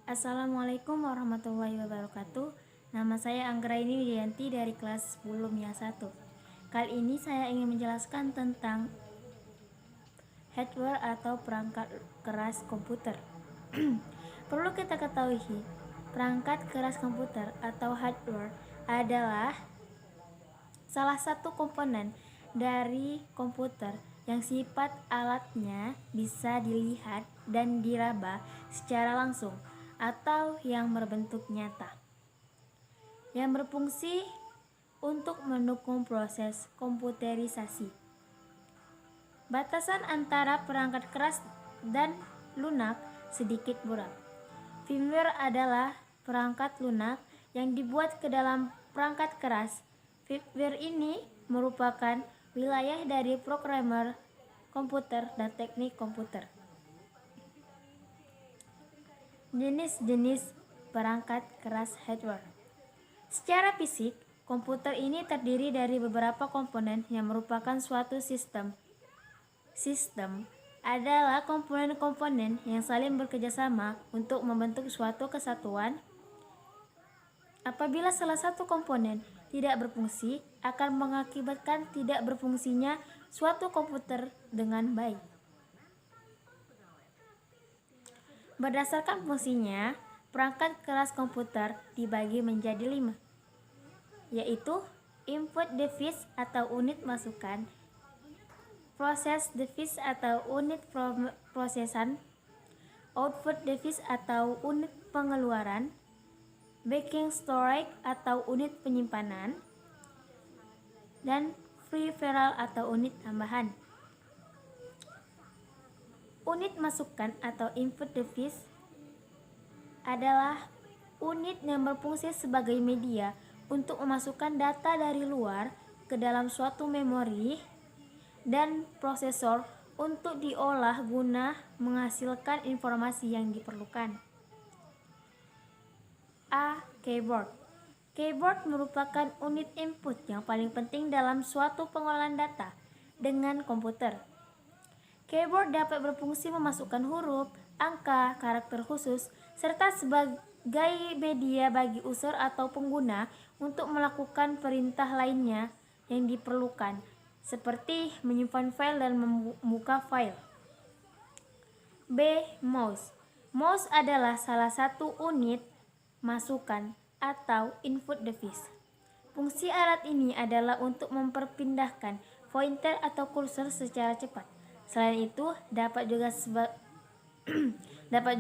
Assalamualaikum warahmatullahi wabarakatuh. Nama saya Anggraini Widianti dari kelas 10 MIA 1. Kali ini saya ingin menjelaskan tentang hardware atau perangkat keras komputer. Perlu kita ketahui, perangkat keras komputer atau hardware adalah salah satu komponen dari komputer yang sifat alatnya bisa dilihat dan diraba secara langsung atau yang berbentuk nyata, yang berfungsi untuk mendukung proses komputerisasi. Batasan antara perangkat keras dan lunak sedikit buram. Firmware adalah perangkat lunak yang dibuat ke dalam perangkat keras. Firmware ini merupakan wilayah dari programmer komputer dan teknik komputer. Jenis-jenis perangkat keras hardware. Secara fisik, komputer ini terdiri dari beberapa komponen yang merupakan suatu sistem. Sistem adalah komponen-komponen yang saling bekerjasama untuk membentuk suatu kesatuan. Apabila salah satu komponen tidak berfungsi, akan mengakibatkan tidak berfungsinya suatu komputer dengan baik. Berdasarkan fungsinya, perangkat keras komputer dibagi menjadi 5, yaitu input device atau unit masukan, process device atau unit prosesan, output device atau unit pengeluaran, backing storage atau unit penyimpanan, dan peripheral atau unit tambahan. Unit masukan atau input device adalah unit yang berfungsi sebagai media untuk memasukkan data dari luar ke dalam suatu memori dan prosesor untuk diolah guna menghasilkan informasi yang diperlukan. A. Keyboard. Keyboard merupakan unit input yang paling penting dalam suatu pengolahan data dengan komputer. Keyboard dapat berfungsi memasukkan huruf, angka, karakter khusus, serta sebagai media bagi user atau pengguna untuk melakukan perintah lainnya yang diperlukan, seperti menyimpan file dan membuka file. B. Mouse. Mouse adalah salah satu unit masukan atau input device. Fungsi alat ini adalah untuk memperpindahkan pointer atau kursor secara cepat. Selain itu, dapat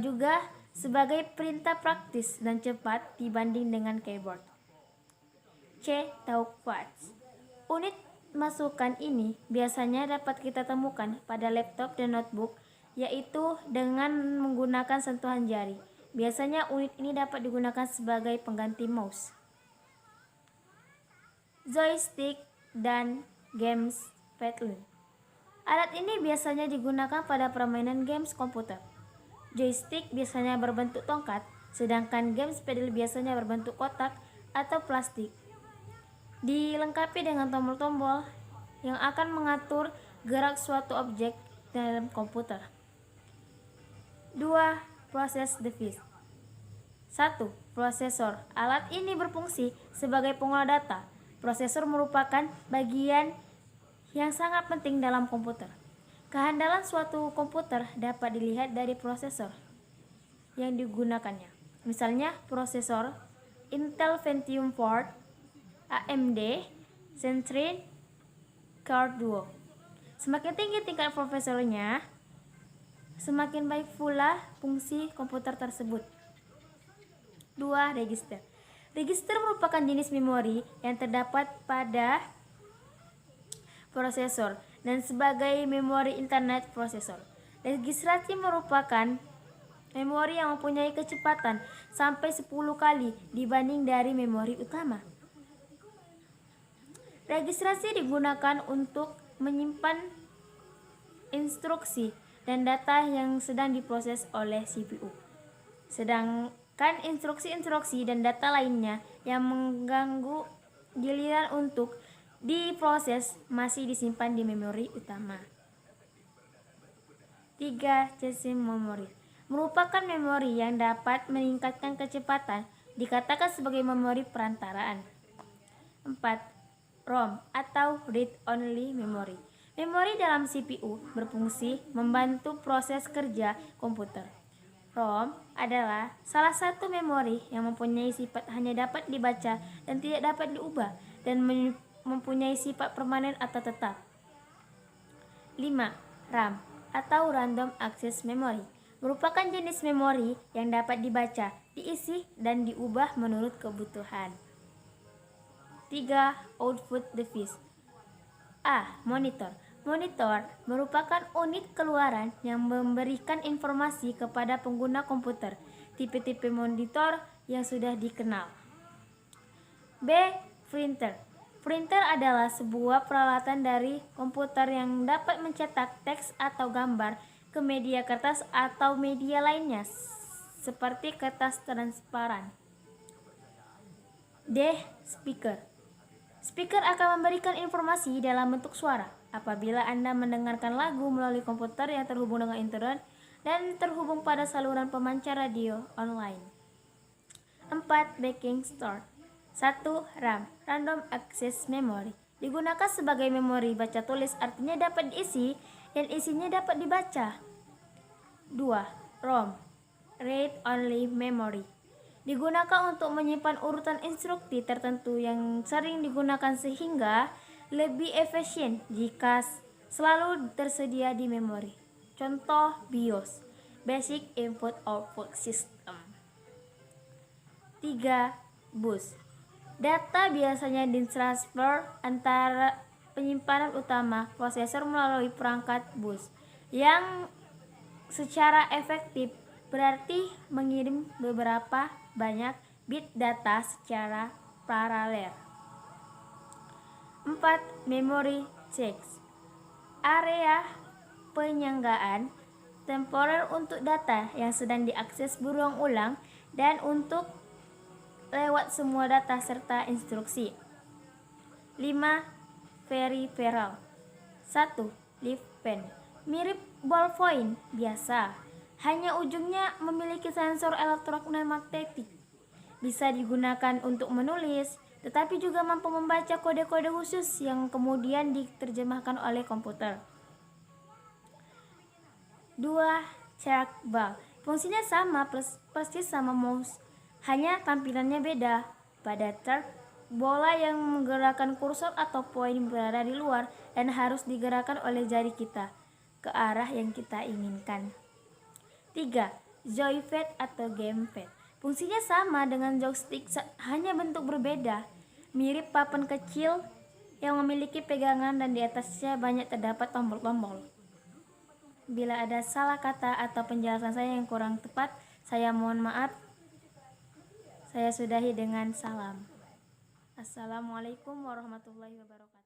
juga sebagai perintah praktis dan cepat dibanding dengan keyboard. C. Touchpad. Unit masukan ini biasanya dapat kita temukan pada laptop dan notebook, yaitu dengan menggunakan sentuhan jari. Biasanya unit ini dapat digunakan sebagai pengganti mouse. Joystick dan gamepad. Alat ini biasanya digunakan pada permainan games komputer. Joystick biasanya berbentuk tongkat, sedangkan gamepad biasanya berbentuk kotak atau plastik. Dilengkapi dengan tombol-tombol yang akan mengatur gerak suatu objek dalam komputer. 2. Process device. 1. Prosesor. Alat ini berfungsi sebagai pengolah data. Prosesor merupakan bagian yang sangat penting dalam komputer. Kehandalan suatu komputer dapat dilihat dari prosesor yang digunakannya. Misalnya prosesor Intel Pentium 4, AMD Centrine Card Duo. Semakin tinggi tingkat prosesornya, semakin baik pula fungsi komputer tersebut. 2. Register. Register merupakan jenis memori yang terdapat pada prosesor dan sebagai memori internet prosesor. Registrasi merupakan memori yang mempunyai kecepatan sampai 10 kali dibanding dari memori utama. Registrasi digunakan untuk menyimpan instruksi dan data yang sedang diproses oleh CPU. Sedangkan instruksi-instruksi dan data lainnya yang mengganggu giliran untuk diproses masih disimpan di memori utama. 3. Cache memory. merupakan memori yang dapat meningkatkan kecepatan, dikatakan sebagai memori perantaraan. 4. ROM atau Read Only Memory. Memori dalam CPU berfungsi membantu proses kerja komputer. ROM adalah salah satu memori yang mempunyai sifat hanya dapat dibaca dan tidak dapat diubah dan mempunyai sifat permanen atau tetap. 5. RAM atau Random Access Memory merupakan jenis memori yang dapat dibaca, diisi, dan diubah menurut kebutuhan. 3. Output device. A. Monitor. Monitor merupakan unit keluaran yang memberikan informasi kepada pengguna komputer. Tipe-tipe monitor yang sudah dikenal. B. Printer. Printer adalah sebuah peralatan dari komputer yang dapat mencetak teks atau gambar ke media kertas atau media lainnya, seperti kertas transparan. D. Speaker. Speaker akan memberikan informasi dalam bentuk suara. Apabila Anda mendengarkan lagu melalui komputer yang terhubung dengan internet dan terhubung pada saluran pemancar radio online. 4. Backing Store. 1. RAM, Random Access Memory, digunakan sebagai memori baca tulis, artinya dapat diisi dan isinya dapat dibaca. 2. ROM, Read Only Memory, digunakan untuk menyimpan urutan instruksi tertentu yang sering digunakan sehingga lebih efisien jika selalu tersedia di memori. Contoh BIOS, Basic Input Output System. 3. Bus. Data biasanya ditransfer antara penyimpanan utama prosesor melalui perangkat bus yang secara efektif berarti mengirim beberapa banyak bit data secara paralel. 4. Memory checks. Area penyanggaan temporer untuk data yang sedang diakses berulang-ulang dan untuk lewat semua data serta instruksi. 5. Peripheral. 1. Leaf pen. Mirip ballpoint biasa, hanya ujungnya memiliki sensor elektromagnetik. Bisa digunakan untuk menulis, tetapi juga mampu membaca kode-kode khusus yang kemudian diterjemahkan oleh komputer. 2. Trackball. Fungsinya sama persis sama mouse, hanya tampilannya beda. Pada track, bola yang menggerakkan kursor atau poin berada di luar dan harus digerakkan oleh jari kita ke arah yang kita inginkan. 3. Joypad atau gamepad. Fungsinya sama dengan joystick, hanya bentuk berbeda. Mirip papan kecil yang memiliki pegangan dan di atasnya banyak terdapat tombol-tombol. Bila ada salah kata atau penjelasan saya yang kurang tepat, saya mohon maaf. Saya sudahi dengan salam. Assalamualaikum warahmatullahi wabarakatuh.